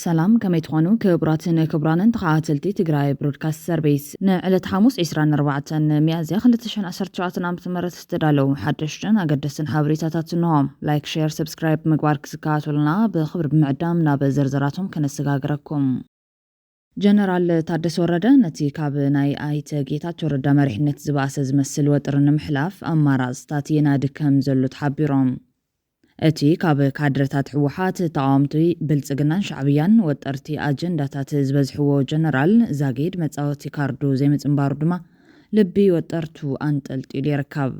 ሰላም ከመይ ትኾኑ ክቡራትን ክቡራንን ተኸታተልቲ ትግራይ ብሮድካስት ሰርቪስ ንዕለት ሐሙስ 24 ሚያዝያ 2017 ዓ.ም ዝተዳለዉ ሓደሽትን ኣገደስትን ሓበሬታታት እንሆም ላይክ ሼር ሰብስክራይብ ምግባር ክስካተሉና ብኽብሪ ብምዕዳም ናብ ዝርዝራቶም ከነሰጋግረኩም ጀነራል ታደሰ ወረደ ነቲ ካብ ናይ ኣይተ ጌታቸው ረዳ መሪሕነት ዝባሰ ዝመስል ወጥሪ ንምሕላፍ ኣማራፅታት የናድከም ዘሎ ተሓቢሮም እቲ ካብ ካድረታት ሕወሓት ተቃዋምቲ ብልጽግናን ሻዕብያን ወጠርቲ ኣጀንዳታት ዝበዝሕዎ ጀነራል ዛጊድ መጻወቲ ካርዱ ዘይምጽምባሩ ድማ ልቢ ወጠርቱ አንጠልጢሉ ይርከብ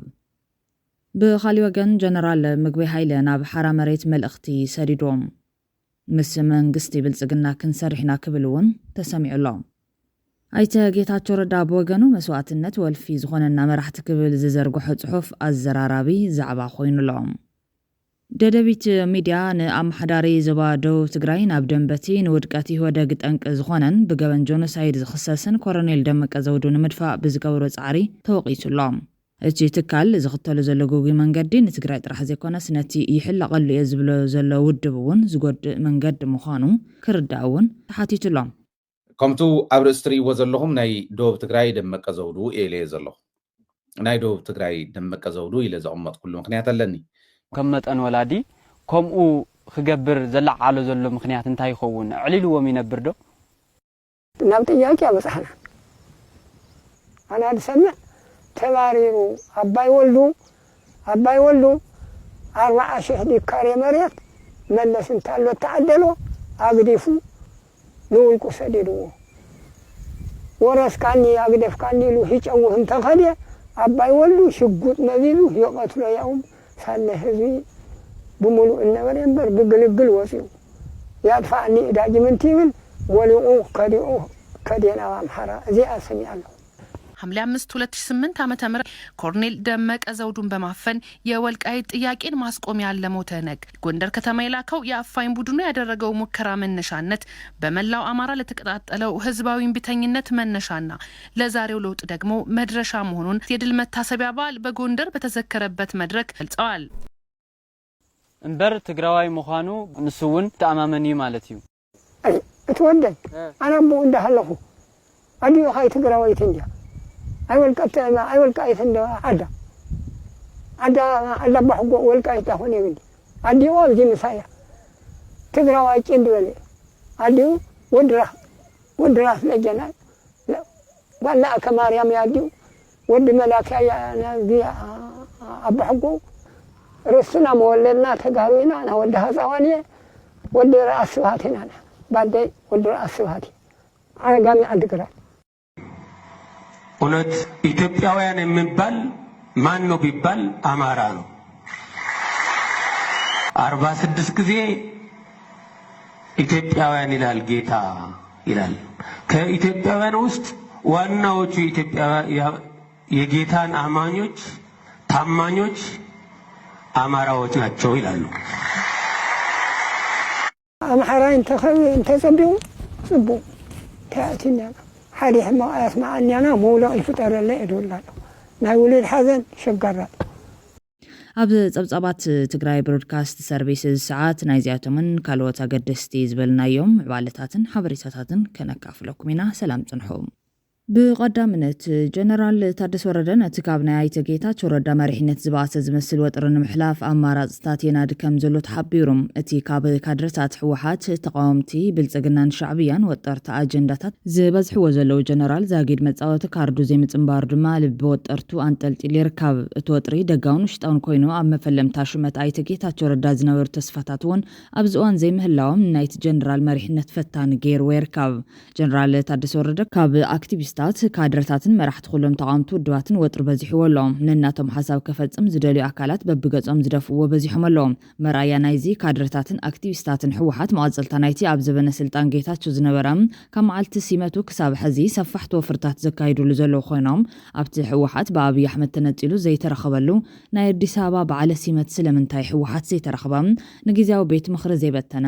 ብኻልእ ወገን ጀነራል ምግበይ ሃይለ ናብ ሓራ መሬት መልእኽቲ ሰዲዶም ምስ መንግስቲ ብልጽግና ክንሰርሕና ክብል እውን ተሰሚዑ ኣሎ ኣይተ ጌታቸው ረዳ ብወገኑ መስዋዕትነት ወልፊ ዝኾነና መራሕቲ ክብል ዝዘርግሖ ጽሑፍ ኣዘራራቢ ዛዕባ ኮይኑሎም ደደቢት ሚድያ ንኣመሓዳሪ ዞባ ደቡብ ትግራይ ናብ ደንበቲ ንውድቀት ይወደግ ጠንቂ ዝኾነን ብገበን ጆኖሳይድ ዝኽሰስን ኮሎኔል ደመቀ ዘውዱ ንምድፋእ ብዝገብሮ ጻዕሪ ተወቂሱሎም እቲ ትካል ዝኽተሉ ዘሎ ጉጉይ መንገዲ ንትግራይ ጥራሕ ዘይኮነስ ነቲ ይሕለቐሉ እየ ዝብሎ ዘሎ ውድብ እውን ዝጎድእ መንገዲ ምዃኑ ክርዳእ እውን ተሓቲቱሎም ከምቱ ኣብ ርእሲ ትሪእዎ ዘለኹም ናይ ደቡብ ትግራይ ደመቀ ዘውዱ ኢለ ዘለኹ ናይ ደቡብ ትግራይ ደመቀ ዘውዱ ኢለ ዘቕመጥ ኩሉ ምክንያት ኣለኒ ከም መጠን ወላዲ ከምኡ ክገብር ዘላዓሎ ዘሎ ምክንያት እንታይ ይኸውን ዕሊልዎም ይነብር ዶ ናብ ጥያቄ አበጻሕና አና ልሰምዕ ተባሪሩ አባይ ወልዱ 40,000 ዲካር መሬት መለስ እንታሎ ተዓደሎ አግዲፉ ንውልቁ ሰዲድዎ ወረስካኒ አግደፍካኒ ሉ ሂጨውህም ተኸደ አባይ ወልዱ ሽጉጥ መዚሉ ይቀትሎ ያውም ሳለ ህዝቢ بملو النبر ينبر بقلقل وسيو يدفعني إداجي من تيمن وليقوه كدينا وامحرا زي أسمي الله حملة 2008 ዓመተ ምህረት ኮሎኔል ደመቀ ዘውዱን በማፈን የወልቃይት ጥያቄን ማስቆም ያለመው ተነግ ጎንደር ከተማ የላከው የአፋኝ ቡድኑ ያደረገው ሙከራ መነሻነት በመላው አማራ ለተቀጣጠለው ህዝባዊ እምቢተኝነት መነሻና ለዛሬው ለውጥ ደግሞ መድረሻ መሆኑን የድል መታሰቢያ በዓል በጎንደር በተዘከረበት መድረክ ገልጸዋል እንበር ትግራዋይ መኻኑ ንሱውን ተአማመኒ ማለት እዩ እትወደኝ አናቦ እንደሃለሁ አዲዮ ሀይ ትግራዋይ ተንጃ አይወልቃይት እንደ አዳ ባሕጎ ወልቃይት አሁን ይብኝ አዲዮ አብዚ ምሳያ ትግራዋይ ጭንድ በለ አዲዮ ወድራ ለጀና ባላ ከማርያም ያዲው ወድ መላኪያ ያናዚ አባሕጎ رسنا مولنا تجارينا أنا ودها زوانية ود رأس سواتنا أنا بعدين ود رأس سواتي أنا جامع أدقرا ونت إثيوبياويان مبال ما نو ببال أمارانو 46 كذي إثيوبياويان إلى الجيتا إلى كإثيوبياويان وست وانا وجو إثيوبيا يجيتان أمانيوش تامانيوش አማራዎች ናቸው ይላሉ አማራን ተሰብዩ ጽቡ ታቲና حديث ما اسمعني انا مولا الفطر ላይ እዶላሉ ናይ ወለድ ሐዘን ሸጋራ ኣብ ጸብጻባት ትግራይ ብሮድካስት ሰርቪስስ ሰዓት ናይ ዚያቶምን ካልኦት ኣገደስቲ ዝበልናዮም ዕባለታትን ሓበሬታታትን ከነካፍለኩም ኢና ሰላም ጽንሖም ብቀዳምነት ጀነራል ታደሰ ወረደ ነቲ ካብ ናይ ኣይተ ጌታቸው ረዳ መሪሕነት ዝባሰ ዝመስል ወጥሪ ንምሕላፍ ኣማራፅታት የናድከም ዘሎ ተሓቢሮም እቲ ካብ ካድረታት ሕወሓት ተቃዋምቲ ብልጽግናን ሻዕብያን ወጠርቲ ኣጀንዳታት ዝበዝሕዎ ዘለው ጀነራል ዛጊድ መጻወቲ ካርዱ ዘይምጽምባሩ ድማ ልቢ ወጠርቱ አንጠልጢሉ ይርከብ እቲ ወጥሪ ደጋውን ውሽጣውን ኮይኑ ኣብ መፈለምታ ሹመት ኣይተ ጌታቸው ረዳ ዝነበሩ ተስፋታት እውን ኣብ ዝእዋን ዘይምህላዎም ናይቲ ጀነራል መሪሕነት ፈታኒ ገይርዎ ይርከብ ጀነራል ታደሰ ወረደ ካብ ኣክቲቪስት ካድረታትን መራሕቲ ኩሎም ተቃውምቲ ውድባትን ወጥሪ በዚሕዎሎም ንናቶም ሓሳብ ከፈጽም ዝደልዩ አካላት በብገጾም ዝደፍዎ በዚሖምሎም መራያ ናይዚ ካድረታትን አክቲቪስታትን ሕወሓት መቀጽልታ ናይቲ ኣብ ዘበነ ስልጣን ጌታቸው ዝነበረም ካብ መዓልቲ ሲመቱ ክሳብ ሕዚ ሰፋሕቲ ወፍርታት ዘካይዱሉ ዘለው ኮይኖም ኣብቲ ሕወሓት ብኣብይ ኣሕመድ ተነጺሉ ዘይተረኸበሉ ናይ አዲስ አበባ በዓለ ሲመት ስለምንታይ ሕወሓት ዘይተረኸበም ንጊዜያዊ ቤት ምኽሪ ዘይበተነ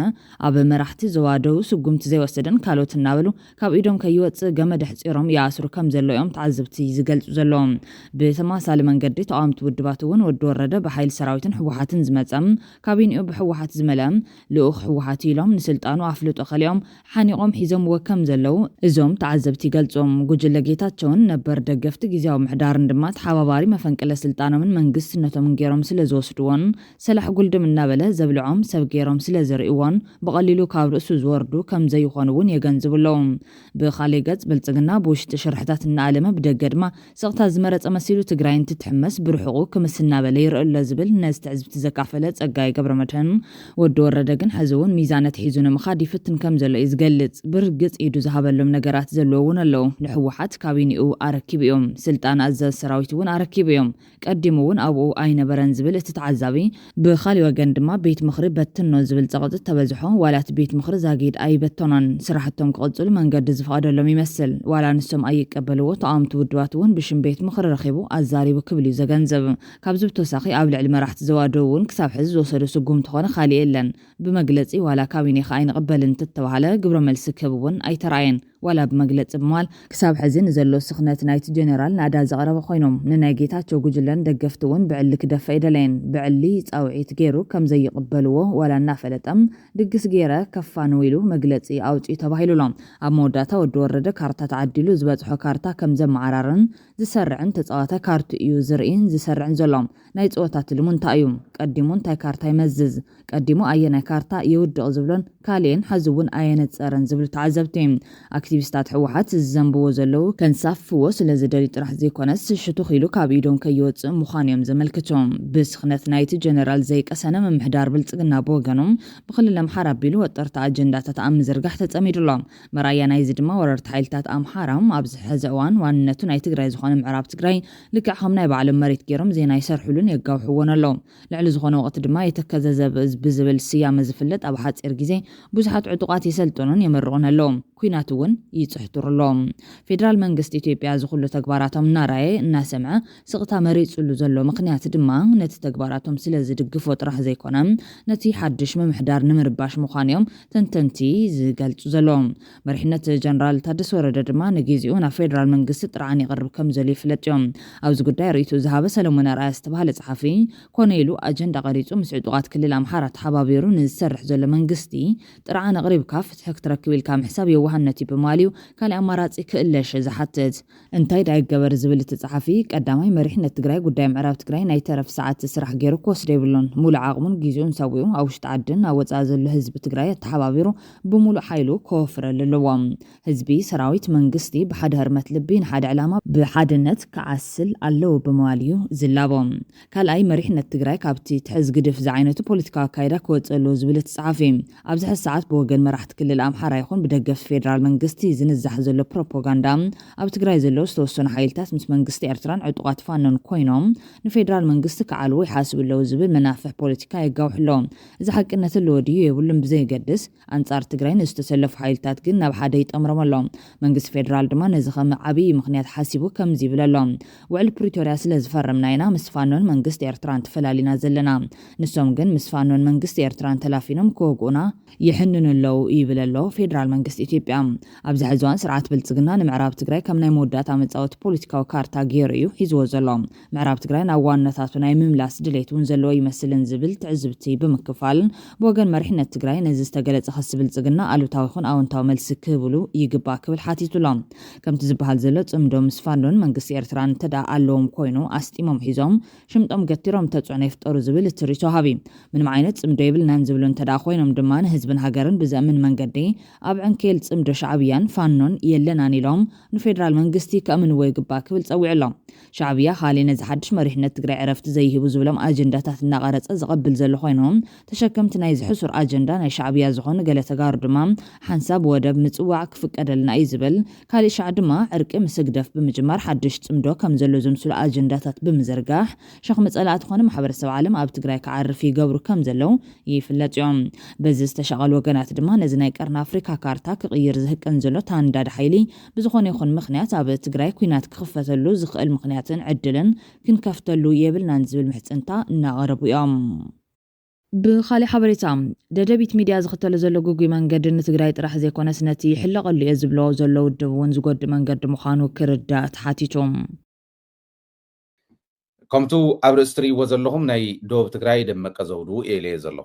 ኣብ መራሕቲ ዘዋደው ስጉምቲ ዘይወሰደን ካልኦት እናበሉ ካብ ኢዶም ከይወጽእ ገመድ ሕጺሮም ياسرو كم زلوهم تعذبتي زقلت زلوهم بتماثال منقدي تقامت ودباتون ودورده بحيل سراويتن حوحاتن زمتم كابينيو بحوحات زملام لأخ حوحاتي لهم نسلطانو عفلوت أخليهم حانيقهم حيزم وكم زلو إزوم تعذبتي قلتهم قجل لقيتاتشون نبر دقفت جيزاو محدار ندمات حواباري مفنكل سلطانو من منقس نتو من جيروم سلزوسدوان سلح قلد من نابلة زبلعهم سب جيروم سلزرئوان بقللو كابرسو زوردو كم زي يخونون يغنزبو لهم بخالي قد بلتقنا بوش تشرحتات النعلمة بدقدما سغتا زمرت أمسيلو تقراين تتحمس برحقو كمسنا بلير إلا زبل ناس تعزب تزكافلت أقاي قبر متن ودور ردقن حزون ميزانة حيزون مخادي فتن كم زلو إزقلت برقت إيدو زهابلهم نقرات زلوون اللو لحوحات كابينيو أركيبيوم سلطان أزاز سراويتون أركيبيوم قدمون أبو أين برنزبل تتعذبي بخالي وقندما بيت مخرب بتنو زبل تغطت تبزحو ولات بيت مخرب زاقيد أي بتنون سراحتهم قلتل من قد زفقاد اللهم يمثل ولا نسهم أي قبلو طعام تودواتون بشم بيت مخرب رخيبو أزاري وكبلي زغنزب كابزب توساخي أبل علم راح تزوادوون كساب حز وصلو سقوم تخون خالي إلن بمقلتي ولا كاويني خاين قبلن تتوهلا قبر ملسكبون أي تراين ولا بمقلت بمال كساب حزين زلو سخنة نايت جنرال نادا زغرب خوينهم نناقيتاتشو قجلن دقفتون بعلك دفع دلين بعلي تقاوعيت جيرو كم زي قبلوه ولا نافلتم دقس جيرا كفانويلو مقلتي أوجي تباهيلو لهم أموداتا ودورده كارتا تعديلو زباتحو كارتا كم زم عرارن زسرعن تتقاتا كارتو يوزرين زسرعن زلهم نايت اوتات المنتايوم قدمون تاي كارتا يمزز قدمو أينا كارتا يودق زبلون كالين حزوون أينا تسارن زبلو تعزبتين أكتيفيستات حوحات الزنبو زلو كان صفو سلازداري طرح زي كونس شتو خيلو كابيدون كيوت مخانيوم زملكتهم بسخنة نايت جنرال زي كسانا ممحدار بلتقنا بوغانوم بخل لهم حراب بيلو وطرت أجندات تأم زرقح تتأميد الله مرايا نايزدما وررت حيلتات أم حرام أبز حزوان وانتو نايت تقراي زخون معراب تقراي لكعهم نايب على مريت كيرم زي نايسر حلون يقاو حوون اللهم لعلو زخون وقت دما يتكزز بزبل سيام زفلت أو حات إرقزي بزحات عطوقات يسلطونون يمرغون اللهم كويناتون يتحتر اللهم فيدرال منغست إثيوبيا زخلو تكباراتهم ناراي ناسمع سقطا مريت سلو زلو مقنيات دما نت تكباراتهم سلازي دقفو طرح زي كونام نتي حدش ممحدار نمرباش مخانيوم تنتنتي زقلتو زلوم مرحنة جنرال تادس ورد دما نجيزيونا فيدرال منغست طرعان يقرب كم زلي فلتيوم أوز قداي ريتو زهابة سلمونا رأس تبهال صحفي كونيلو أجندا غريتو مسعودوغات كل الأمحارات حبابيرو نزسرح زلو منغستي طرعان قريب كاف تحك تركبي الكام حساب يوهنتي بماليو كالي أمارات كإلاش زحتت انتاي داي قبر زبلة الصحفي قدامي مرحنة تقراي قداي معراب تقراي ناي ترف ساعات تسرح غيرو كوس ديبلون مول عاقمون جيزون ساويو أو شتعدن أو تزازل هزب تقراي تحبابيرو بمول حيلو كوفر للوام هزبي سراويت منغستي بحد هرمت لبين حد علامة بحد النت كعسل اللو بماليو زلابهم كالأي مرحنة تقراي كابتي تحز قدف زعينتو بوليتيكا كايدا كوت اللو زبلة الصحفي أبزح الساعات بوغن مرحت كل الأمحار يخون بدقف فيدرال منغستي زنزح زلو بروباغندا أو تقراي زلو ستوسون حيلتات مس منغستي إرتران عطوقات فانون كوينوم نفيدرال منغستي كعالو يحاسب اللو زبل منافح بوليتيكا يقاوح لهم إذا حق إنه اللو ديو يبولن بزي قدس أنصار تقراي نستسلف حيلتات قلنا بحدا يتأمرم اللهم منغست فيدرال دما نزخم عبي مخنيات حاسبو كم زيبل اللهم وعلى بريتوريا سلز فرمناينا مسفانون منغست إرتران تفلالينا زلنا نسوم قن مسفانون منغست إرتران تلافينهم كوغونا يحنن اللو يبل اللو فيدرال منغست إثيوبيا أبزح زوان سرعات بلتقنا نمعراب تقراي كم ناي مودات عمتزاوت بوليتيكا وكارتا غيريو حيزو زلهم معراب تقراي ناوان نتاتو ناي مملاس دليتون زلو يمثلن زبل تعزبتي بمكفال بوغن مرحنة تقراي نزستقلت خس بلتقنا ألو تاويخون أونتاو ملسك بلو يقبا كبل حاتيتو لهم كم تزبهال زلت امدو مسفانون منغس إرتران تدا ألوم كوينو أستيمم حيزوم شمتم قتيروم تتعون يفتقرو زبل التريتو هابي من معينت امدو يبلنان زبلون تدا خوينوم دمان هزبن هاقرن بزامن منقدي أبعن كيلت امدو شعبيان فانون يلناني لهم نفيدرال منغستي كأمن ويقبا كبل تسوي علم شعبيا خالي نزحدش مريحنا تقرأ عرفت زيه بزبلهم أجنداتات النغارت أزغبل زلو خوينهم تشكمت نايز حسر أجندا ناي شعبيا زخون قال تقار دمام حنساب ودب متسوع كفك أدلنا أيزبل كالي شعدما عرق مسقدف بمجمار حدش تمدو كم زلو زمسول أجنداتات بمزرقاح شخ مسألة خون محبر السو عالم أب تقرأ كعرفي قبرو كم زلو يفلت يوم بزز تشغل وقنات دما نزناي كارنا أفريكا كارتا كغير زهك انزلو تانداد حيلي بزخون يخون مخنيات أب تقرأ كوينات كخفتلو زخ المخنيات عدلن كن كفتلو يبل نانزبل محتنتا نغربو يوم بخالي حبريتا ددبيت ميديا زختل زلو غوغي منقد نتقراي طرح زي كون سنتي حلق اللي يزبلو زلو دبون زغد منقد مخانو كردا تحاتيتهم كمتو ابرستري وزلهم ناي دوب تقراي دمك زودو إلي زلو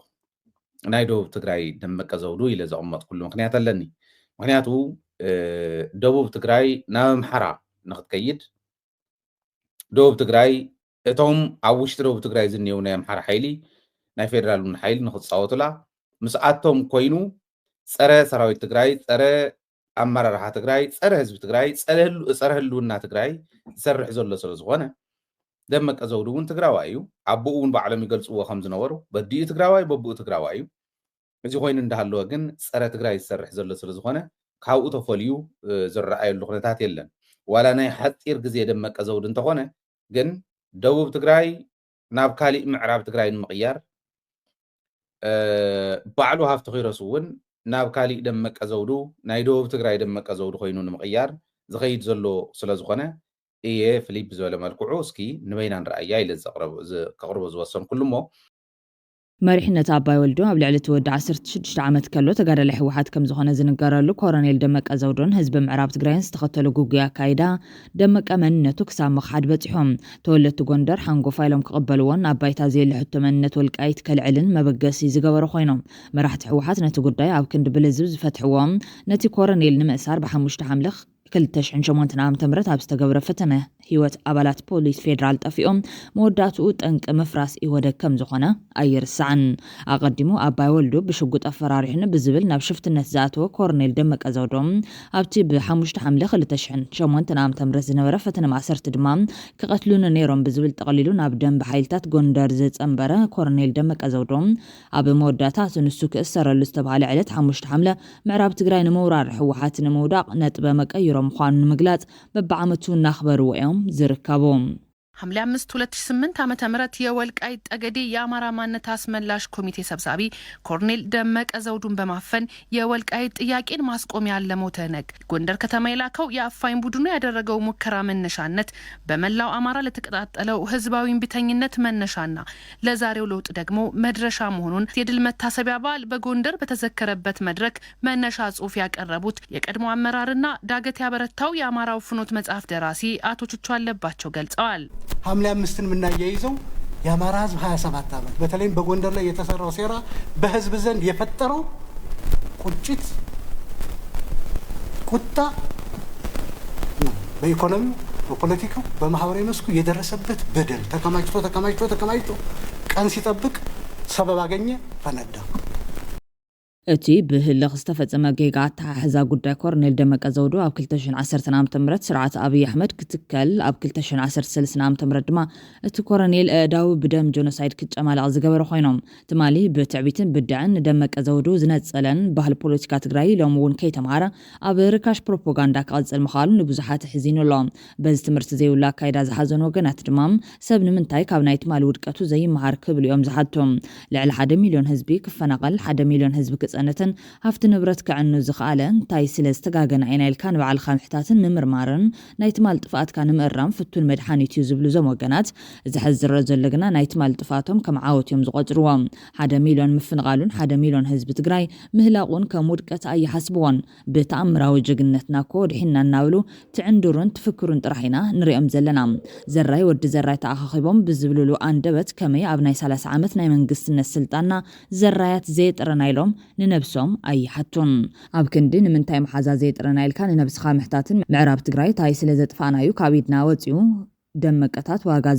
ناي دوب تقراي دمك زودو إلي زعمت كل مخنيات لني مخنياتو دوب تقراي نام حرا نخد كيد دوب تقراي اتهم عوشت دوب تقراي زنيو نام حرا حيلي ناي فيدرال من حيل نخد صوتلا مساعدتهم كوينو صره سراويت تقراي صره امرارحه تقراي صره حزب تقراي صره هلونا تقراي سرح زلو سلازغونه دمك ازودون تقراوايو عبوون بعلم يقلصوا خمس نورو بدي تقراواي ببو تقراوايو እዚ ኮይኑ እንዳሃለወ ግን ፀረ ትግራይ ዝሰርሕ ዘሎ ስለ ዝኾነ ካብኡ ተፈልዩ ዝረኣየሉ ኩነታት የለን ዋላ ናይ ሓጢር ግዜ ደመቀ ዘውድ እንተኾነ ግን ደቡብ ትግራይ ናብ ካሊእ ምዕራብ ትግራይ ንምቕያር ባዕሉ ሃፍቲ ኺረሱ እውን ናብ ካሊእ ደመቀ ዘውዱ ናይ ደቡብ ትግራይ ደመቀ ዘውዱ ኮይኑ ንምቕያር ዝኸይድ ዘሎ ስለ ዝኾነ እየ ፊሊፕ ዝበለ መልክዑ እስኪ ንበይና ንረኣያ ኢለ ከቕርቦ ዝወሰን ኩሉ እሞ مريحنا أباي ولدو قبل على تود 16 عامات كله تجارة لحوحات كم زخانة زنجارة لو كورنيل دمك أزودون حزب معراب تجرين استخدتلو جوجيا كايدا دمك أمن نتوكس عم خد بتحهم تولت تجندر حنقو فايلهم قبلوان أباي تازيل لحتى من نتولك أيت كالعلن ما بقاسي زجاور خينهم ما راح تحوحات نتوجداي أو كند بلزوز فتحوام نتي كورنيل نمأسار بحمش تحملخ كلتش عن شمونت نعم تمرت عبستجبر فتنة هيوت أبلات بوليس فيدرال تفيهم مودات أوت أنك مفراس إيودا كم زخنة أير سعن أقدموا أبا ولدو بشقوت أفرارحنا بزبلنا بشفت النسزات وكورنيل دمك أزودهم أبتي بحمش تحمل خلتشحن شمونت نعم تمرت زنورة فتنة مع سرت دمام كقتلون نيرون بزبل تقليلون أبدن بحيلتات جوندر زيت أمبرا كورنيل دمك أزودهم أب موداتات نسوك السر اللي استبعال علت حمش تحمله معراب تجرين مورار حوحات نموداق نتبا مكأيرو مخان مقلات ببعمتو نخبر ويوم زركابوم حملة 2008 ዓመተ ምህረት የወልቃይት ጠገዴ የአማራ ማንነት አስመላሽ ኮሚቴ ሰብሳቢ ኮርኔል ደመቀ ዘውዱን በማፈን የወልቃይት ጥያቄን ማስቆሚያ ለሞተነግ ጎንደር ከተማ የላከው የአፋኝ ቡድኑ ያደረገው ሙከራ መነሻነት በመላው አማራ ለተቀጣጠለው ህዝባዊ እንቢተኝነት መነሻና ለዛሬው ለውጥ ደግሞ መድረሻ መሆኑን የድል መታሰቢያ በዓል በጎንደር በተዘከረበት መድረክ መነሻ ጽሑፍ ያቀረቡት የቀድሞ አመራርና ዳገት ያበረታው የአማራው ፍኖት መጽሐፍ ደራሲ አቶ ቹቹ አለባቸው ገልጸዋል። حملة أمستن من نايزو يا مراز بها 7 عامات بتلين بقوندر لا يتسرع سيرة بحزب زن يفتروا كنشت كتا بإيكونومي وبوليتيكو بمحاورين نسكو يدرسبت بدل تكمايتو كان سيطبق سبب أغنية فندا أتي بهلخ استفزم جيجات حزا قدا كورنيل دمك أزودو أب كلتشن 10 عام تمرت سرعة أبي أحمد كتكل أب كلتشن 10 عام تمرت ما أتي كورنيل داو بدم جونوسايد كتجمال عزقبر خوينهم تمالي بتعبيتن بدعن دمك أزودو زنت سألن بهالبوليتيكا تجراي لومون كي تمارا أب ركاش بروباغندا قاز المخالون نبزحات حزينو لهم بز تمرت زي ولا كايدا زحزن وجنات دمام سبن من تاي كابنايت مال ودكاتو زي مهاركب اليوم زحتهم لعل 1 مليون حزبي كفنا قل 1 مليون حزب أنتن هفت نبرت كعنو زخالن تاي سلز تقاقن عينا الكان بعال خامحتاتن ممرمارن نايتمال طفات كان مقرم فتون مدحانيت يزبلو زموغنات زحز الرجل لقنا نايتمال طفاتهم كم عاوت يوم زغجروهم 1 مليون مفنغالون 1 مليون حزب تقراي مهلاقون كمودكت أي حسبون بتأمرا وجقنتنا كود حنا ناولو تعندورن تفكرون ترحينا نريم زلنا زراي ود زراي تأخخيبهم بزبلولو آندبت كمي أبناي 3 عامت نايمن قسنا السلطانا زرايات زيت رنايلهم نبسهم أي حتون أبكندين من تايم حزازيت رنايل كان نبس خامحتاتن معراب تقراي تاي سلازت فانايو كابيدنا وطيو دمكتات واغا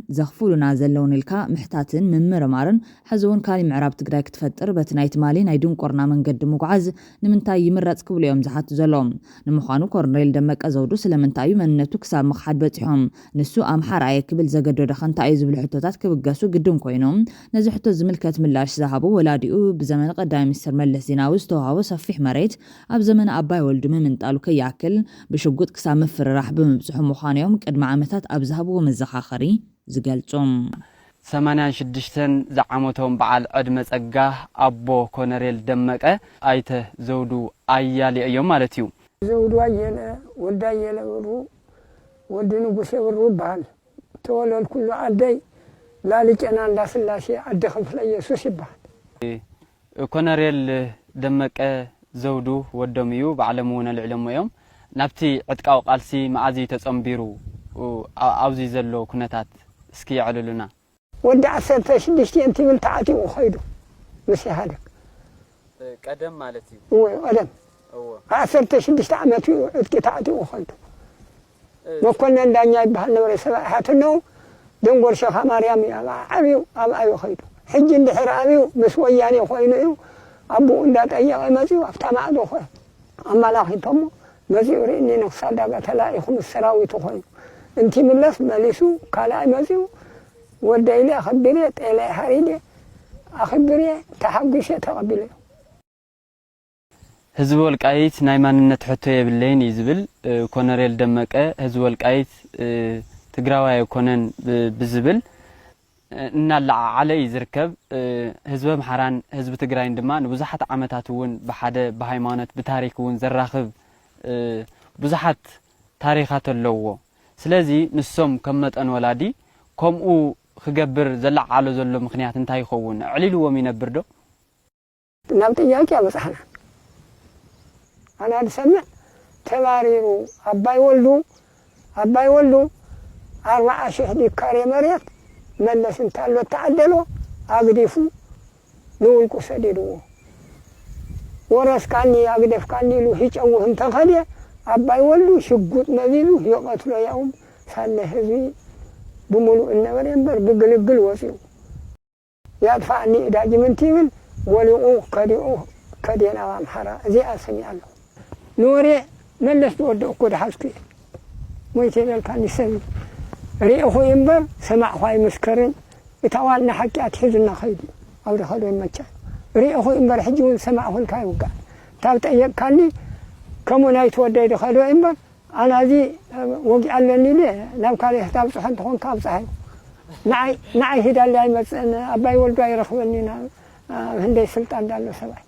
زخفولنا زلون الكا محتاتن من مرمارن حزون كالي معراب تقراي كتفتر بتنايت مالي نايدون قرنا من قد مقعز نمنتاي يمرات كبل يوم زحات زلوم نمخانو كورنيل دمك أزودو سلمنتاي من نتوكسا مخحد بتحهم نسو أمحار عي كبل زقدو دخان تايز بالحتوتات كبقاسو قدوم كوينوم نزحتو زملكات ملاش زهابو ولاديو بزمن قدام مستر ملس زيناوي استوهاو صفيح مريت أب زمن أباي ولدو من تالو كياكل بشقوت كسا مفر راح بمبسحو مخانيوم قد عامتات أبزهبو مزخاخري زقالتهم 86 زعمتهم بعد عدم صقاه أبو كونريل دمك أيته زودو أيالي أيوم مالتيو زودو أيالا ولد أيالا ورو ولد نقصي ورو بحال تولى الكل عدي ላልጨና እንዳስላሴ አደኸም ለኢየሱስ ይባል ኮነሬል ደመቀ ዘውዱ ወደሚዩ ባዕለሙና ልዕለሙዮም ናብቲ ዕጥቃው ቃልሲ ማዓዚ ተጸምቢሩ አውዚ ዘሎ ኩነታት እስኪ ያዕልሉና ወደ 16 እንትን ታዓቲው ኸይዱ መስያሃደ ቀደም ማለት እዩ ወይ ቀደም 16 ዓመት ዕጥቂ ታዓቲው ኸይዱ መኮንን ዳኛ ይባል ነበር ሰባሓት ነው ደንጎር ሸኻ ማርያም አብዩ አብዩ ኸይዱ ሕጂ እንድሕር አብዩ ምስ ወያኔ ኾይኑ አቡ እንዳጠየቀ መዚው አፍታማዶ ኾይ አማላኺቶሞ መዚው ሪኒ ነክሳዳ በተላኢኹም ሰራዊቱ ኾይኑ انتي من لف ماليسو كالا مازيو ودايلي اخبري طيلي حريدي اخبري تحقشي تقبلي ህዝብ ወልቃይት ናይ ማንነት ሕቶ የብለኝ ይዝብል ኮነሬል ደመቀ ህዝብ ወልቃይት ትግራዋይ ኮነን ብዝብል እናላ ዓለይ ዝርከብ ህዝብ ምሓራን ህዝብ ትግራይ ድማ ብዙሓት ዓመታት ወን በሓደ በሃይማኖት በታሪክ ወን ዘራኽብ ብዙሓት ታሪኻት ኣለዎ ስለዚ ንሶም ከመጠን ወላዲ ከምኡ خجبر زلع على زلوا مخنيات انتهى يخون عليلوا ومين بردو نبت إياك يا بصحنا أنا أسمع تباريرو أباي ولدو 4 شهدي كاري مريت ملس انتالو تعدلو أقدفو نقول كسديدو ورس كاني أقدف كاني لو هيج أوهم تخلي أباي ولدو شقوت مذيلو يقتلو يوم سنة هذي بملو النور ينبر بقلقل وسيو يدفعني إداج من تيمن ولقوه كدينا وامحرا زي أسمي الله نوري ملس دودو قد حسكي مويتين الكان يسمي ريئه ينبر سمع خواي مسكرين يتوالنا حكيات حزنا خيدي أو دخلوا المجال ريئه ينبر حجون سمعه الكاي وقع تابت أيام كاني كمونا يتودي دخلوا ينبر أنا ذي وقع لني ليه لو كان يحتاج صحن تكون كاب صحيح نعي هدا اللي مثلا أباي ولدي يرخوني هندي سلطان دالو سبعي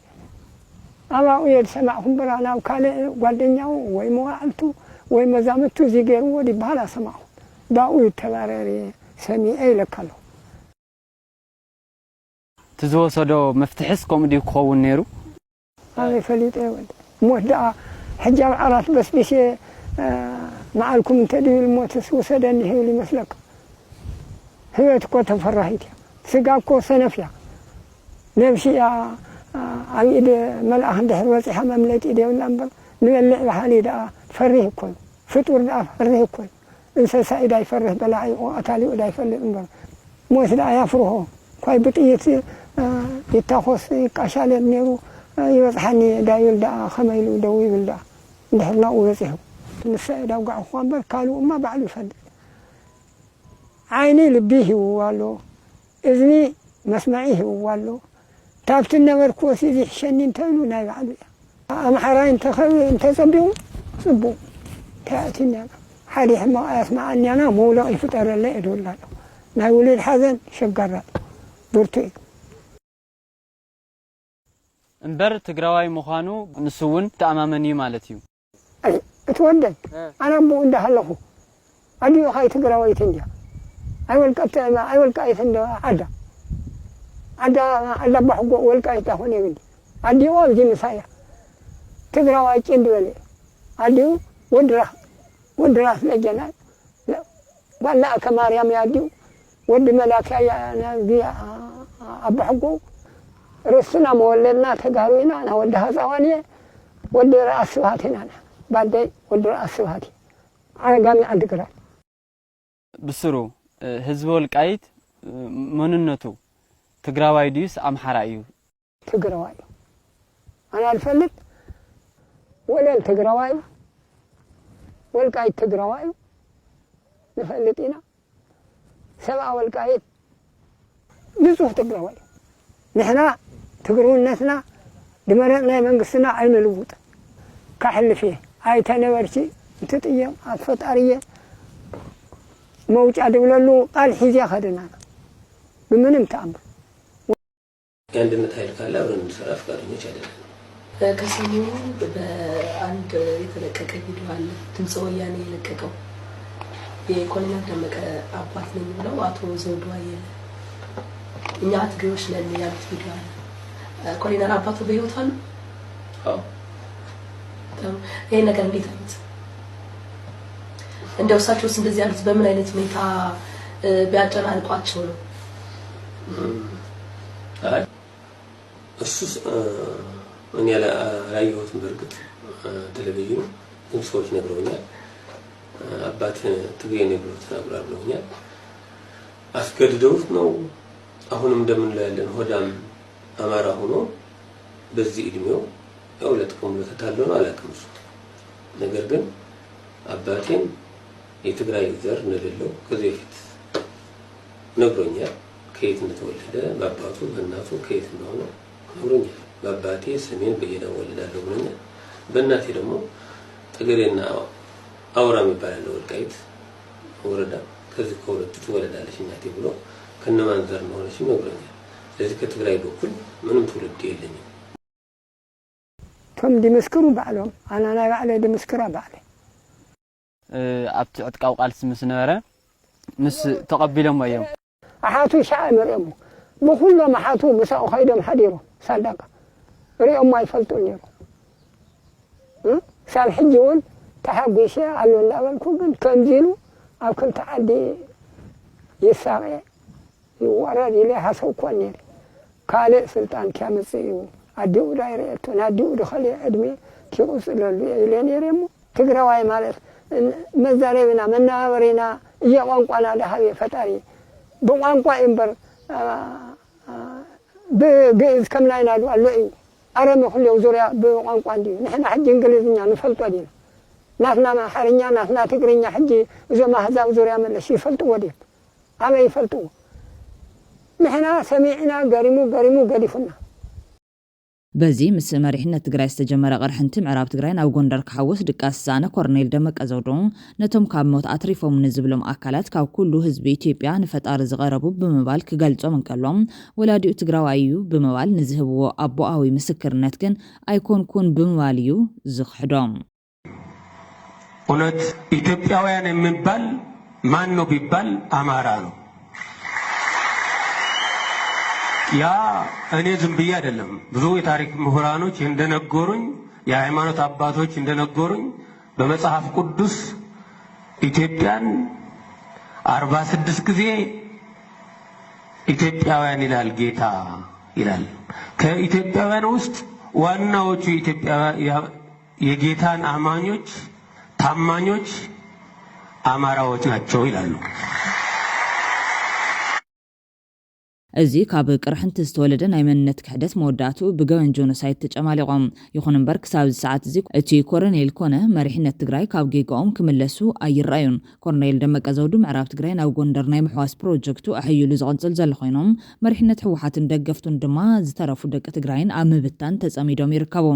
أما ويد سمعهم برانا وكان قدنيا ويموالتو ويمزامتو زيجرو ودي بحالا سمعهم باوي تبارري سمي أي لكالو تزو صدو مفتحسكم دي كون نيرو هذا فليت أول مودع حجاب عرات بس بشي معلكم تدوي الموت وسدني هي اللي مثلك هي تكون تفرحيتي سقاكو سنفيا نمشي عيد ملأ عنده الوزع مملت إيدي والأنبر نملأ بحالي دا فريه كل فطور دا فريه كل إنسان سائدا يفرح بلاعي وأتالي ودا يفرح أنبر موت دا يفرحه كوي بطية يتاخص كاشال النيرو يوزحني دا يلدا خميل ودوي يلدا ده الله ويزحه السائدا وقع خوان قالوا ما بعلو فد عيني لبيه والو إذني مسمعيه والو تابت النور كوسي ذي حشنين تقولوا نايب عليا أمحرين تخوي انت صبوا تأتينا حالي حما أسمع أني أنا مولا يفتر اللي يدول له ناولي الحزن شقرات برتوي انبر تقراواي مخانو نسوون تأمامني مالتيو أي اتودد أنا أبو عنده هلخو أديو خاي تقراواي تنجا أيوال كايتن عدا بحقو والكايتا هوني ودي أديو والجي مسايا تقراواي تندولي أديو ودرا لجنا ولا كماريام ياديو ود ملاك يا نبي أبو حقو رسنا مولدنا تقالونا أنا ودها زوانية ود رأس سواتنا أنا بعدين ود رأس سواتي أنا قامي أدقرا بسرو هزب والقايت مننتو تقراواي ديس أم حرايو تقراواي أنا الفلت ولا تقراواي والقايت تقراواي نفلتينا 7 والقايت نصف تقراواي نحنا تقرون ناسنا دمرنا منقصنا عين الوط كحل فيه هاي تنورشي تطيم أفطارية موج أدولو قال حيزي أخذنا بمنم تأمر عندنا تهيل كلا ونسأل أفكار مجادلة كسمو بعند يتلقى فيديو على تنسوي يعني يلقى يكون دمك أبوات من ولا واتو زودوا እኛ ትግሬዎች ነን ያሉት ቪዲዮ አለ። ኮሎኔል አባቱ በህይወት አሉ? አዎ። ይሄ ነገር እንዴት አሉት? እንደው እሳቸውስ እንደዚህ ያሉት በምን አይነት ሁኔታ ቢያጨናንቋቸው ነው? አይ እሱስ እኔ አላየሁትም። በእርግጥ ቴሌቪዥኑ ግን ሰዎች ነግረውኛል። አባት ትግሬ ነው ብሎ ተናግረውኛል። አስገድደውት ነው አሁንም እንደምንለው ያለን ሆዳም አማራ ሆኖ በዚህ እድሜው ያው ለጥቅሙ ለተታለው ነው አላውቅም እሱ። ነገር ግን አባቴን የትግራይ ዘር እንደሌለው ከዚህ በፊት ነግሮኛል። ከየት እንደተወለደ በአባቱ በእናቱ ከየት እንደሆነ ነግሮኛል። በአባቴ ሰሜን በየዳ ወለዳለሁ ብሎኛል። በእናቴ ደግሞ ጠገዴና አውራ የሚባል ወልቃይት ወረዳ ከዚህ ከሁለቱ ትወለዳለች እናቴ ብሎ ከነማን ዘር እንደሆነች ነግሮኛል። ስለዚህ ከትግራይ በኩል ምንም ትውልድ የለኝም። ቶም ዲመስክሩ ባዕሎም አናና ባዕለ ዲመስክራ ባዕለ ኣብቲ ዕጥቃው ቃልሲ ምስ ነበረ ምስ ተቐቢሎም እዮም ኣሓቱ ሻዓ መርአሙ ብኩሎም ኣሓቱ ምሳኡ ኸይዶም ሓዲሮም ሳዳቃ ሪኦም ኣይፈልጡን ነይሩ ሳብ ሕጂ እውን ተሓጒሸ ኣሎ እንዳበልኩ ግን ከምዚ ኢሉ ኣብ ክልተ ዓዲ ይሳቀ ይዋረድ ኢለ ሓሰብኳን ነይረ ካልእ ስልጣን ክያመፅእ እዩ ኣዲኡ ዳይሬቶ ናዲኡ ድኸልእ ዕድሜ ክቕፅለሉ ኢለ ነይረ እሞ ትግራዋይ ማለት መዛረብና መናበሪና እየቋንቋና ዳሃብየ ፈጣሪ ብቋንቋ እምበር ብግእዝ ከምናይና ዱ ኣሎ እዩ ኣረሚ ኩሌው ዙርያ ብቋንቋ እንዲዩ ንሕና ሕጂ እንግሊዝኛ ንፈልጦ ዲና ናትና ኣምሓርኛ ናትና ትግርኛ ሕጂ እዞም ኣህዛብ ዙርያ መለስ ይፈልጥዎ ድዮም ኣበይ ይፈልጥዎ ንሕና ሰሚዕና ገሪሙ ገዲፉና በዚ ምስ መሪሕነት ትግራይ ዝተጀመረ ቅርሕንቲ ምዕራብ ትግራይ ናብ ጎንደር ክሓወስ ድቃስ ዛነ ኮርኔል ደመቀ ዘውዱ ነቶም ካብ ሞት ኣትሪፎም ንዝብሎም ኣካላት ካብ ኩሉ ህዝቢ ኢትዮጵያ ንፈጣሪ ዝቐረቡ ብምባል ክገልጾም እንከሎም ወላዲኡ ትግራዋይ እዩ ብምባል ንዝህብዎ ኣቦኣዊ ምስክርነት ግን ኣይኮንኩን ብምባል እዩ ዝኽሕዶም። እውነት ኢትዮጵያውያን የሚባል ማን ነው ቢባል አማራ ነው። ያ እኔ ዝም ብዬ አይደለም። ብዙ የታሪክ ምሁራኖች እንደነገሩኝ የሃይማኖት አባቶች እንደነገሩኝ በመጽሐፍ ቅዱስ ኢትዮጵያን 46 ጊዜ ኢትዮጵያውያን ይላል ጌታ ይላል። ከኢትዮጵያውያን ውስጥ ዋናዎቹ የጌታን አማኞች ታማኞች አማራዎች ናቸው ይላሉ። እዚ ካብ ቅርሕንቲ ዝተወለደ ናይ መንነት ክሕደት መወዳእቱ ብገበን ጆኖሳይድ ተጨማሊቖም ይኹን እምበር ክሳብ ሰዓት እዚ እቲ ኮሎኔል ኮነ መሪሕነት ትግራይ ካብ ጌጋኦም ክምለሱ ኣይረኣዩን። ኮሎኔል ደመቀ ዘውዱ ምዕራብ ትግራይ ናብ ጎንደር ናይ ምሕዋስ ፕሮጀክቱ ኣሕይሉ ዝቕፅል ዘሎ ኮይኖም መሪሕነት ሕወሓትን ደገፍቱን ድማ ዝተረፉ ደቂ ትግራይን ኣብ ምብታን ተጸሚዶም ይርከቡ።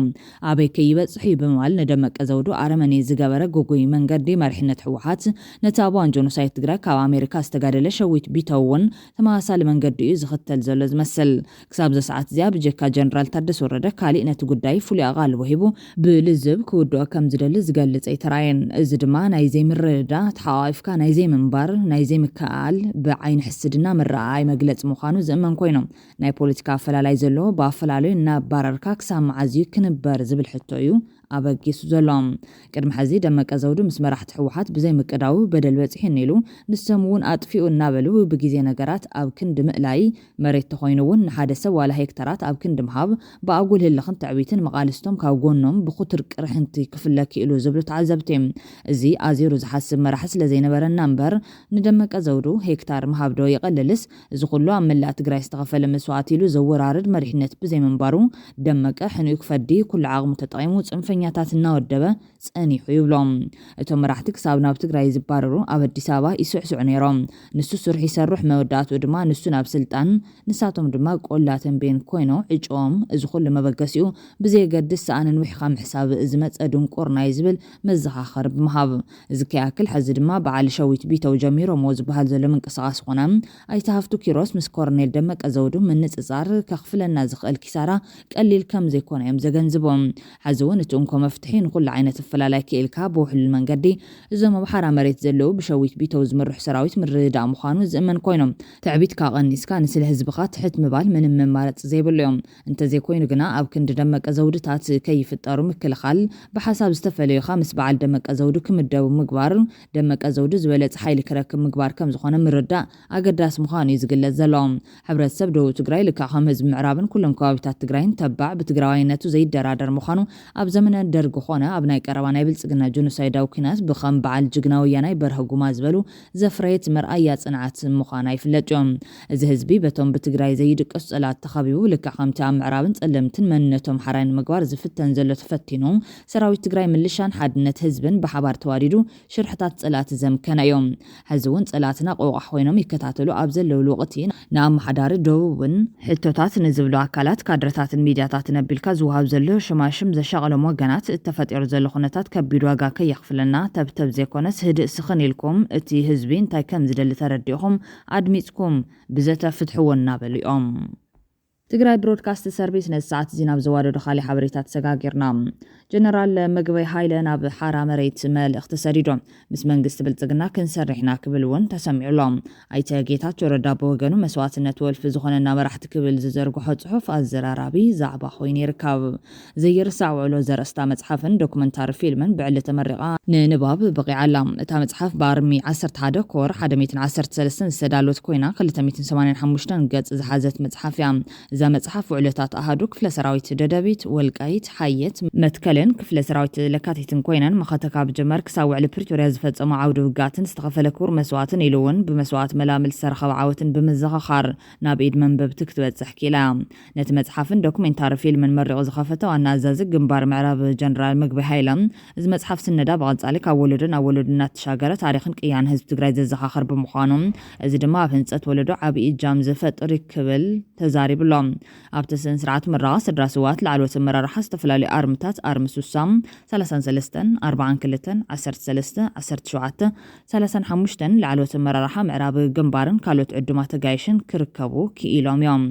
ኣበይ ከይበጽሕ ብምባል ንደመቀ ዘውዱ ኣረመኔ ዝገበረ ጎጎይ መንገዲ መሪሕነት ሕወሓት ነቲ ኣባን ጆኖሳይድ ትግራይ ካብ ኣሜሪካ ዝተጋደለ ሸዊት ቢተውን ተመሳሳሊ መንገዲ እዩ ዝኽተል ዘሎ ዝመስል። ክሳብ ሰዓት እዚኣ ብጀካ ጀነራል ታደሰ ወረደ ካሊእ ነቲ ጉዳይ ፍሉይ ኣቓልቦ ሂቡ ብልዝብ ክውድኦ ከም ዝደሊ ዝገልጽ ኣይተራእየን። እዚ ድማ ናይ ዘይምርድዳእ ተሓዋኢፍካ ናይ ዘይምንባር ናይ ዘይምክኣል ብዓይኒ ሕስድና ምርኣይ መግለፂ ምዃኑ ዝእመን ኮይኖም ናይ ፖለቲካ ኣፈላላይ ዘለዎ ብኣፈላለዩ እናባረርካ ክሳብ መዓዝዩ ክንበር ዝብል ሕቶ እዩ ኣበጊሱ ዘሎም። ቅድሚ ሕዚ ደመቀ ዘውዱ ምስ መራሕቲ ሕወሓት ብዘይ ምቅዳው በደል በፂሑ ነይሉ ንሶም እውን ኣጥፊኡ እናበሉ ብግዜ ነገራት ኣብ ክንዲ ምእላይ መሬት ተኾይኑ እውን ንሓደ ሰብ ዋላ ሄክተራት ኣብ ክንዲ ምሃብ ብኣጉል ህልኽን ትዕቢትን መቃልስቶም ካብ ጎኖም ብኹትር ቅርሕንቲ ክፍለ ክኢሉ ዝብሉ ተዓዘብቲ እዮም። እዚ ኣዚሩ ዝሓስብ መራሒ ስለ ዘይነበረና እምበር ንደመቀ ዘውዱ ሄክታር ምሃብ ዶ ይቐልልስ እዚ ኩሉ ኣብ መላእ ትግራይ ዝተኸፈለ መስዋዕት ኢሉ ዘወራርድ መሪሕነት ብዘይምንባሩ ደመቀ ሕንኡ ክፈዲ ኩሉ ዓቕሙ ተጠቒሙ ጽንፈኛታት እናወደበ ጸኒሑ ይብሎም። እቶም መራሕቲ ክሳብ ናብ ትግራይ ዝባረሩ ኣብ ኣዲስ ኣበባ ይስዕስዑ ነይሮም። ንሱ ስራሕ ይሰርሕ መወዳእቱ ድማ ንሱ ናብ ስልጣን ንሳቶም ድማ ቆላ ተንቤን ኮይኑ ዕጮም እዚ ኩሉ መበገሲኡ ብዘይገድስ ሰኣንን ውሕኻ ምሕሳብ ዝመፀ ድንቁር ናይ ዝብል መዘኻኸር ብምሃብ እዚ ከያክል ሕዚ ድማ በዓል ሸዊት ቢተው ጀሚሮሞ ዝበሃል ዘሎ ምንቅስቓስ ኮነ ኣይተሃፍቱ ኪሮስ ምስ ኮሎኔል ደመቀ ዘውዱ ምንፅፃር ከኽፍለና ዝኽእል ኪሳራ ቀሊል ከም ዘይኮነ እዮም ዘገንዝቦም። ሕዚ እውን እቲ መሰንኮ መፍትሒ ንኩሉ ዓይነት ፍላላይ ክኢልካ ብውሕሉል መንገዲ እዞም ኣብ ሓራ መሬት ዘለው ብሸዊት ቢተው ዝምርሑ ሰራዊት ምርዳእ ምዃኑ ዝእመን ኮይኖም ትዕቢትካ ቀኒስካ ንስለ ህዝብካ ትሕት ምባል ምንም መማረፂ ዘይብሉ እዮም እንተዘይ ኮይኑ ግና ኣብ ክንዲ ደመቀ ዘውድታት ከይፍጠሩ ምክልኻል ብሓሳብ ዝተፈለዩካ ምስ በዓል ደመቀ ዘውዱ ክምደቡ ምግባር ደመቀ ዘውዱ ዝበለፀ ሓይሊ ክረክብ ምግባር ከም ዝኾነ ምርዳእ ኣገዳሲ ምዃኑ እዩ ዝግለጽ ዘሎ ሕብረተሰብ ደቡብ ትግራይ ልክዕ ህዝቢ ምዕራብን ኩሎም ከባቢታት ትግራይን ተባዕ ብትግራዋይነቱ ዘይደራደር ምዃኑ ኣብ ዘመነ ደርጊ ኾነ ኣብ ናይ ቀረባ ናይ ብልጽግና ጆኖሳይዳዊ ኩናት ብኸም በዓል ጅግና ወያናይ በርሀ ጉማ ዝበሉ ዘፍረየት መርኣያ ጽንዓት ምዃና ይፍለጥ እዮም እዚ ህዝቢ በቶም ብትግራይ ዘይድቀሱ ጸላት ተኸቢቡ ልክዕ ከምቲ ኣብ ምዕራብን ጸለምትን መንነቶም ሓራይን ምግባር ዝፍተን ዘሎ ተፈቲኑ ሰራዊት ትግራይ ምልሻን ሓድነት ህዝብን ብሓባር ተዋዲዱ ሽርሕታት ጸላት ዘምከነ እዮም ሕዚ እውን ጸላትና ቆቋሕ ኮይኖም ይከታተሉ ኣብ ዘለውሉ ወቕቲ ንኣመሓዳሪ ደቡብን ሕቶታት ንዝብሉ ኣካላት ካድረታትን ሚድያታትን ኣቢልካ ዝውሃብ ዘሎ ሸማሽም ዘሻቐሎም ወገናት እተፈጢሩ ዘሎ ኩነታት ከቢድ ዋጋ ከየኽፍለና ተብተብ ዘይኮነስ ህድእ ስኽን ኢልኩም እቲ ህዝቢ እንታይ ከም ዝደሊ ተረዲእኹም ኣድሚፅኩም ብዘተ ፍትሕዎና በሉ እዮም ትግራይ ብሮድካስት ሰርቪስ ነሰዓት ዜናብ ዘዋደዱ ካሊ ሓበሬታት ተሰጋጊርና ጀነራል ምግበይ ሃይለ ናብ ሓራ መሬት መልእኽቲ ሰዲዶም ምስ መንግስቲ ብልጽግና ክንሰርሕና ክብል እውን ተሰሚዑሎም ኣይተ ጌታቸው ረዳ ብወገኑ መስዋዕትነት ወልፊ ዝኾነና መራሕቲ ክብል ዝዘርግሖ ጽሑፍ ኣዘራራቢ ዛዕባ ኮይኑ ይርከብ ዘይርሳዕ ውዕሎ ዘርእስታ መጽሓፍን ዶኩመንታሪ ፊልምን ብዕሊ ተመሪቓ ንንባብ በቂዓላ እታ መጽሓፍ ብኣርሚ 11 ኮር 113 ዝተዳለወት ኮይና 285 ገጽ ዝሓዘት መጽሓፍ እያ እዛ መጽሓፍ ውዕሎታት ኣሃዱ ክፍለ ሰራዊት ደደቢት ወልቃይት ሓየት መትከለን ክፍለ ሰራዊት ለካቲትን ኮይነን መኸተካ ብጀመር ክሳብ ውዕሊ ፕሪቶሪያ ዝፈጸሙ ዓውዲ ውጋትን ዝተኸፈለ ክቡር መስዋዕትን ኢሉ እውን ብመስዋዕት መላምል ዝተረኸበ ዓወትን ብምዝኽኻር ናብ ኢድ መንበብቲ ክትበጽሕ ኪላ ነቲ መጽሓፍን ዶኩሜንታሪ ፊልምን መሪቑ ዝኸፈተ ዋና ኣዛዚ ግንባር ምዕራብ ጀነራል ምግበይ ሃይለ እዚ መጽሓፍ ስነዳ ብቐጻሊ ካብ ወለዶ ናብ ወለዶ እናተሻገረ ታሪኽን ቅያን ህዝቢ ትግራይ ዘዘኻኽር ብምዃኑ እዚ ድማ ኣብ ህንፀት ወለዶ ዓብዪ እጃም ዝፈጥር ክብል ተዛሪብሎም ኣብቲ ስነ ስርዓት ምረቓ ስድራ ስዋት ላዕለዎት ኣመራርሓ ዝተፈላለዩ ኣርምታት ኣርሚ ሱሳም 33 42 13 17 35 ላዕለዎት ኣመራርሓ ምዕራብ ግንባርን ካልኦት ዕዱማት ተጋይሽን ክርከቡ ክኢሎም እዮም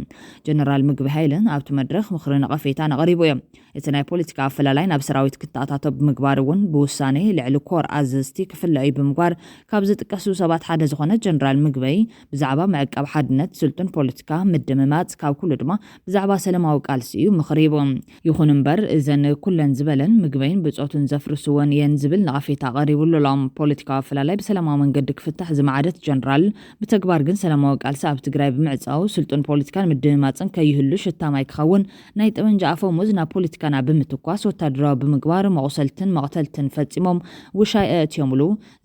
ጀነራል ምግበይ ሃይለን ኣብቲ መድረኽ ምኽሪ ነቐፌታ ነቐሪቡ እዮም እቲ ናይ ፖለቲካ ኣፈላላይ ናብ ሰራዊት ክተኣታቶ ብምግባር እውን ብውሳኔ ልዕሊ ኮር ኣዘዝቲ ክፍለዩ ብምግባር ካብ ዝጥቀሱ ሰባት ሓደ ዝኾነ ጀነራል ምግበይ ብዛዕባ ምዕቃብ ሓድነት ስልጡን ፖለቲካ ምድምማፅ ካብ ኩሉ ድማ ብዛዕባ ሰላማዊ ቃልሲ እዩ ምኽሪ ሂቦም ይኹን እምበር እዘን ኩለን ዝበለን ምግበይን ብፆቱን ዘፍርስዎን የን ዝብል ነቐፌታ ቀሪቡሎም ፖለቲካዊ ኣፈላላይ ብሰላማዊ መንገዲ ክፍታሕ ዝማዓደት ጀነራል ብተግባር ግን ሰላማዊ ቃልሲ ኣብ ትግራይ ብምዕፃው ስልጡን ፖለቲካን ምድምማፅን ከይህሉ ሽታማይ ክኸውን ናይ ጠመንጃ ኣፈሙዝ ናብ ፖለቲካና ብምትኳስ ወታደራዊ ብምግባር መቑሰልትን መቕተልትን ፈፂሞም ውሻይ እትዮምሉ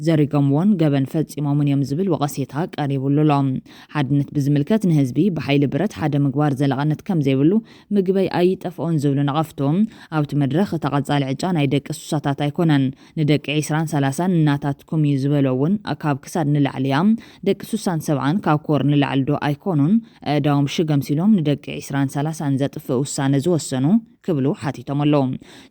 ዘሪጎምዎን ገበን ፈፂሞምን እዮም ዝብል ወቐሴታ ቀሪቡሎም ሓድነት ብዝምልከት ንህዝቢ ብሓይሊ ብረት ሓደ ምግባር ዘለቐነት ከም ዘይብሉ ምግበይ ኣይጠፍኦን ዝብሉ ነቐፍቶም ኣብቲ መድረኽ ተቐጻሊ ዕጫ ናይ ደቂ ሱሳታት ኣይኮነን ንደቂ 20-30 እናታትኩም እዩ ዝበለውን ካብ ክሳድ ንላዕሊ እያ ደቂ 60-70 ካብ ኮር ንላዕሊ ዶ ኣይኮኑን ኣእዳዎም ሽገምሲሎም ንደቂ 20-30 ዘጥፍእ ውሳነ ዝወሰኑ ክብሉ ሓቲቶም ኣለዉ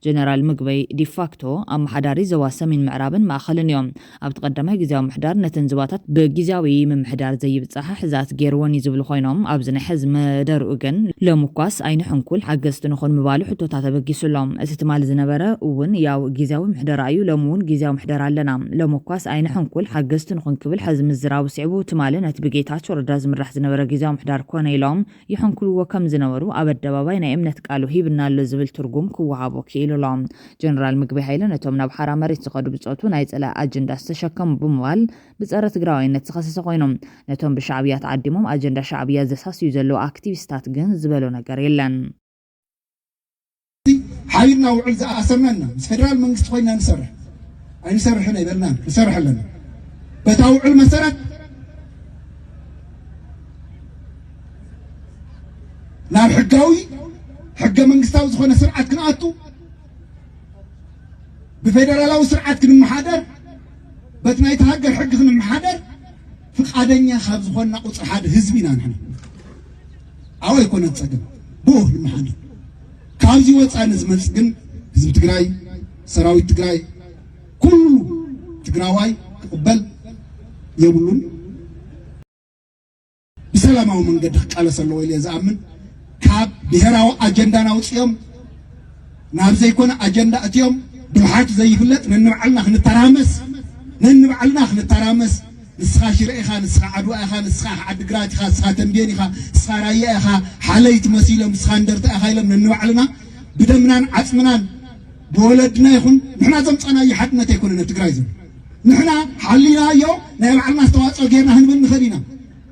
ጀነራል ምግበይ ዲፋክቶ ኣመሓዳሪ ዞባ ሰሜን ምዕራብን ማእኸልን እዮም ኣብቲ ቀዳማይ ግዜያዊ ምሕዳር ነተን ዞባታት ብግዜያዊ ምምሕዳር ዘይብፅሓ ሕዛት ገይርዎን እዩ ዝብሉ ኮይኖም ኣብዚ ናይ ሕዚ መደርኡ ግን ለምኳስ ኣይኒ ሕንኩል ሓገዝቲ ንኹን ምባሉ ሕቶታት ኣበጊሱሎም እቲ ትማል ዝነበረ እውን ያው ግዜያዊ ምሕደራ እዩ ሎሚ እውን ግዜያዊ ምሕደራ ኣለና ለምኳስ ኣይኒ ሕንኩል ሓገዝቲ ንኹን ክብል ሕዚ ምዝራቡ ስዒቡ ትማል ነቲ ብጌታቸው ረዳ ዝምራሕ ዝነበረ ግዜያዊ ምሕዳር ኮነ ኢሎም ይሕንኩልዎ ከም ዝነበሩ ኣብ ኣደባባይ ናይ እምነት ቃሉ ሂብና ኣሎ ዝብል ትርጉም ክወሃቦ ክኢሉሎም ጀነራል ምግበይ ሃይለ ነቶም ናብ ሓራ መሬት ዝኸዱ ብፆቱ ናይ ፀላኢ ኣጀንዳ ዝተሸከሙ ብምባል ብፀረ ትግራዋይነት ዝኸሰሰ ኮይኖም ነቶም ብሻዕብያ ተዓዲሞም ኣጀንዳ ሻዕብያ ዘሳስዩ ዘለዉ ኣክቲቪስታት ግን ዝበሎ ነገር የለን ሓይልና ውዕል ዝኣሰመና ምስ ፌደራል መንግስቲ ኮይና ንሰርሕ ኣይንሰርሕን ኣይበልና ንሰርሕ ኣለና በታ ውዕል መሰረት ናብ ሕጋዊ ሕገ መንግስታዊ ዝኾነ ስርዓት ክንኣቱ ብፌደራላዊ ስርዓት ክንመሓደር በቲ ናይቲ ሃገር ሕጊ ክንመሓደር ፍቃደኛ ካብ ዝኾንና ቁፅሪ ሓደ ህዝቢ ኢና ንሕና ኣው ኣይኮነን ፀገም ብኡ ንመሓደር ካብዚ ወፃኢ ንዝመፅእ ግን ህዝቢ ትግራይ ሰራዊት ትግራይ ኩሉ ትግራዋይ ክቕበል የብሉን ብሰላማዊ መንገዲ ክቃለስ ኣለዎ ኢለ ዝኣምን ካብ ብሄራዊ ኣጀንዳ ናውፅኦም ናብ ዘይኮነ ኣጀንዳ እትዮም ድውሓት ዘይፍለጥ ነንባዕልና ክንተራመስ ንስኻ ሽረ ኢኻ ንስኻ ዓድዋ ኢኻ ንስኻ ዓዲግራት ኢኻ ንስኻ ተንቤን ኢኻ ንስኻ ራያ ኢኻ ሓለይቲ መሲሎም ንስኻ እንደርታ ኢኻ ኢሎም ነንባዕልና ብደምናን ዓፅምናን ብወለድና ይኹን ንሕና ዘምፀናዮ ሓድነት ኣይኮነን ኣብ ትግራይ ዘሎ ንሕና ሓሊናዮ ናይ ባዕልና ዝተዋፅኦ ጌርና ክንብል ንኽእል ኢና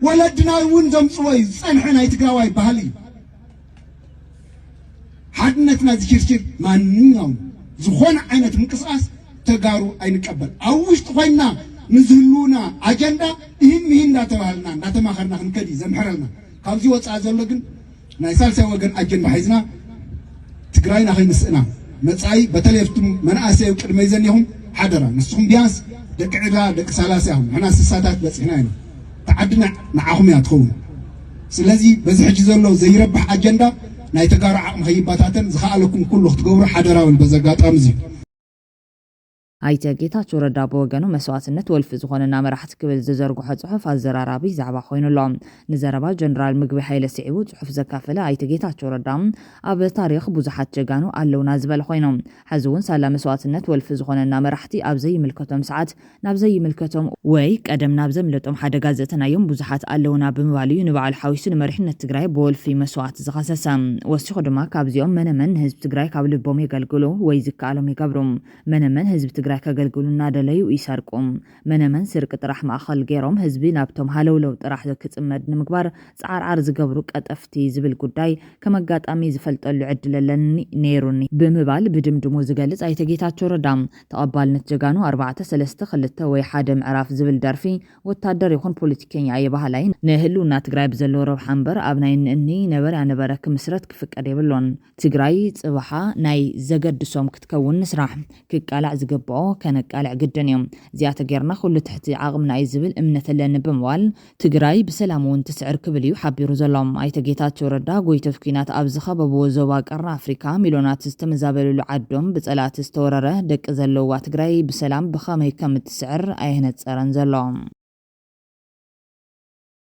ወለድና እውን ዘምፅዎ እዩ ዝፀንሐ ናይ ትግራዋይ ባህሊ እዩ ሓድነትና ዝሽርሽር ማንኛውም ዝኾነ ዓይነት ምንቅስቃስ ተጋሩ ኣይንቀበል ኣብ ውሽጢ ኮይና ንዝህልውና ኣጀንዳ ይህም እንዳተባሃልና እንዳተማኸርና ክንከድ ዘምሕረልና ካብዚ ወፃእ ዘሎ ግን ናይ ሳልሳይ ወገን ኣጀንዳ ሒዝና ትግራይና ከይምስእና መጻኢ በተለይ ኣብቲ መናእሰይ ቅድመይ ዘኒኹም ሓደራ ንስኹም ቢያንስ ደቂ ዕጋ ደቂ ሳላሳ ኢኹም ንሕና ስሳታት በፂሕና ኢና ተዓድና ንዓኹም እያ ትኸውን ስለዚ በዚ ሕጂ ዘሎ ዘይረብሕ ኣጀንዳ ናይ ተጋሩ ዓቕሚ ከይባታተን ዝኸኣለኩም ኩሉ ክትገብሩ ሓደራ ብል በዚ ኣጋጣሚ እዚ ኣይተ ጌታቸው ረዳ በወገኑ መስዋዕትነት ወልፊ ዝኾነና መራሕቲ ክብል ዝዘርግሖ ጽሑፍ ኣዘራራቢ ዛዕባ ኮይኑሎም ንዘረባ ጀነራል ምግቢ ሓይለ ስዒቡ ጽሑፍ ዘካፈለ ኣይተ ጌታቸው ረዳ ኣብ ታሪኽ ብዙሓት ጀጋኑ ኣለውና ዝበለ ኮይኖም ሕዚ እውን ሳላ መስዋዕትነት ወልፊ ዝኾነና መራሕቲ ኣብ ዘይምልከቶም ሰዓት ናብ ዘይምልከቶም ወይ ቀደም ናብ ዘምለጦም ሓደጋ ዘተናዮም ብዙሓት ኣለውና ብምባል እዩ ንበዓል ሓዊሱ ንመሪሕነት ትግራይ ብወልፊ መስዋዕት ዝኸሰሰ ወሲኹ ድማ ካብዚኦም መነመን ህዝቢ ትግራይ ካብ ልቦም የገልግሉ ወይ ዝከኣሎም ይገብሩ መነመን ህዝቢ ትግራይ ከገልግሉና ደለዩ ይሰርቁም መነመን ስርቂ ጥራሕ ማእኸል ገይሮም ህዝቢ ናብቶም ሃለውለው ጥራሕ ክጽመድ ንምግባር ጻዕርዓር ዝገብሩ ቀጠፍቲ ዝብል ጉዳይ ከመጋጣሚ ዝፈልጠሉ ዕድል ኣለኒ ነይሩኒ ብምባል ብድምድሙ ዝገልጽ ኣይተ ጌታቸው ረዳ ተቐባልነት ጀጋኑ 432 ወይ ሓደ ምዕራፍ ዝብል ደርፊ ወታደር ይኹን ፖለቲከኛ የባህላይ ንህልውና ትግራይ ብዘለዎ ረብሓ እምበር ኣብ ናይ ንእኒ ነበረ ክምስረት ክፍቀድ የብሎን ትግራይ ጽባሓ ናይ ዘገድሶም ክትከውን ንስራሕ ክቃላዕ ዝገብኦ ከነቃልዕ ግድን እዮም እዚኣ ተገርና ኩሉ ትሕቲ ዓቕምና እዩ ዝብል እምነት ኣለኒ ብምባል ትግራይ ብሰላም እውን ትስዕር ክብል እዩ ሓቢሩ ዘሎም ኣይተ ጌታቸው ረዳ ጎይቶት ኩናት ኣብ ዝኸበብዎ ዞባ ቀርኒ ኣፍሪካ ሚልዮናት ዝተመዛበልሉ ዓዶም ብጸላት ዝተወረረ ደቂ ዘለዋ ትግራይ ብሰላም ብኸመይ ከም እትስዕር ኣይህነፀረን ዘሎም